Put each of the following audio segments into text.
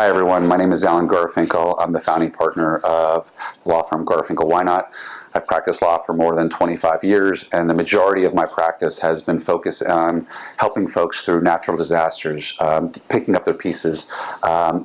Hi everyone, my name is Alan Garfinkel. I'm the founding partner of the law firm Garfinkel Whynot. I've practiced law for more than 25 years, and the majority of my practice has been focused on helping folks through natural disasters, picking up their pieces,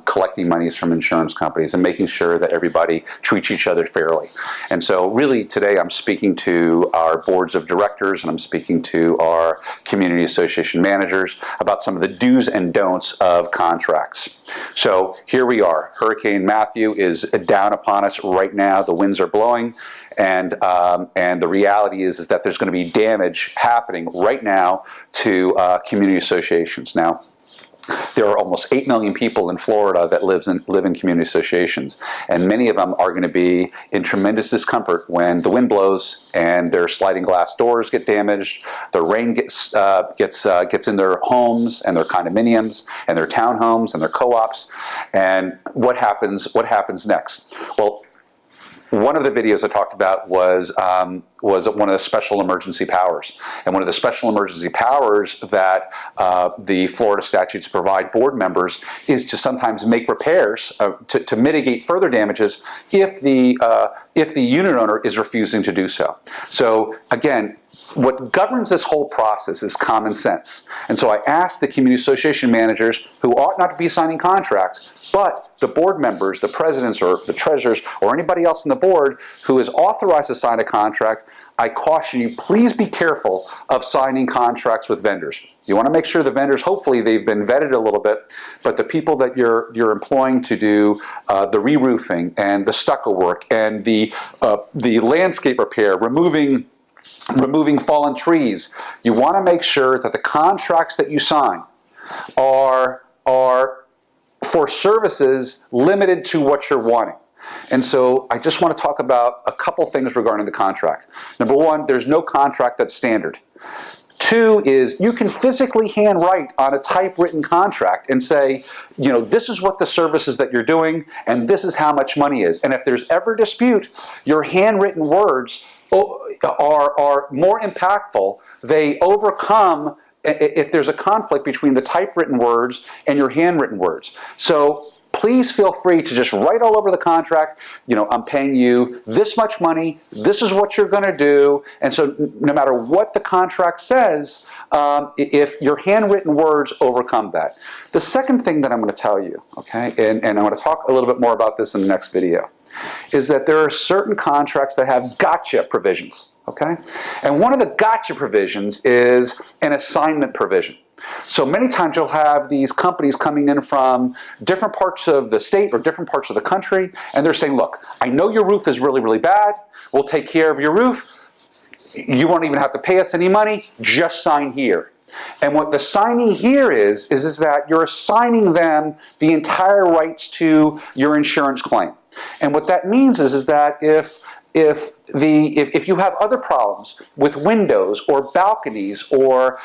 collecting monies from insurance companies, and making sure that everybody treats each other fairly. And so really today I'm speaking to our boards of directors and I'm speaking to our community association managers about some of the do's and don'ts of contracts. So here we are. Hurricane Matthew is down upon us right now. The winds are blowing. And the reality is that there's going to be damage happening right now to community associations. Now, there are almost 8 million people in Florida that live in community associations, and many of them are going to be in tremendous discomfort when the wind blows and their sliding glass doors get damaged, the rain gets in their homes and their condominiums and their townhomes and their co-ops, and what happens next? Well, one of the videos I talked about was one of the special emergency powers. And one of the special emergency powers that the Florida statutes provide board members is to sometimes make repairs to mitigate further damages if the unit owner is refusing to do so. So again, what governs this whole process is common sense. And so I asked the community association managers, who ought not to be signing contracts, but the board members, the presidents or the treasurers or anybody else on the board who is authorized to sign a contract, I caution you, please be careful of signing contracts with vendors. You want to make sure the vendors, hopefully they've been vetted a little bit, but the people that you're employing to do the re-roofing and the stucco work and the landscape repair, removing fallen trees, you want to make sure that the contracts that you sign are for services limited to what you're wanting. And so I just want to talk about a couple things regarding the contract. Number one, there's no contract that's standard. Two is you can physically handwrite on a typewritten contract and say, you know, this is what the services that you're doing and this is how much money is. And if there's ever dispute, your handwritten words are more impactful. They overcome if there's a conflict between the typewritten words and your handwritten words. So please feel free to just write all over the contract, you know, I'm paying you this much money, this is what you're going to do. And so no matter what the contract says, if your handwritten words overcome that. The second thing that I'm going to tell you, okay, and I'm going to talk a little bit more about this in the next video, is that there are certain contracts that have gotcha provisions, okay? And one of the gotcha provisions is an assignment provision. So many times you'll have these companies coming in from different parts of the state or different parts of the country, and they're saying, look, I know your roof is really, really bad. We'll take care of your roof. You won't even have to pay us any money. Just sign here. And what the signing here is that you're assigning them the entire rights to your insurance claim. And what that means is that if you have other problems with windows or balconies or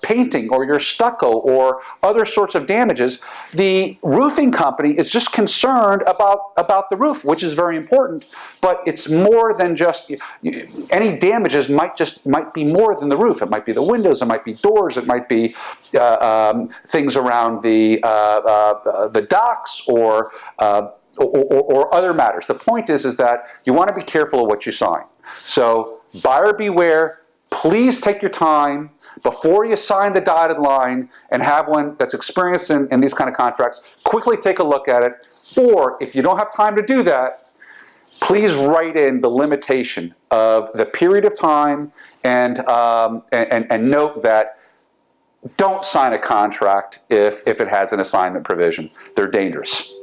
painting or your stucco or other sorts of damages, the roofing company is just concerned about the roof, which is very important. But it's more than just any damages might be more than the roof. It might be the windows, it might be doors, it might be things around the docks or other matters. The point is that you want to be careful of what you sign. So buyer beware, please take your time before you sign the dotted line and have one that's experienced in these kind of contracts. Quickly take a look at it. Or if you don't have time to do that, please write in the limitation of the period of time and note that don't sign a contract if it has an assignment provision. They're dangerous.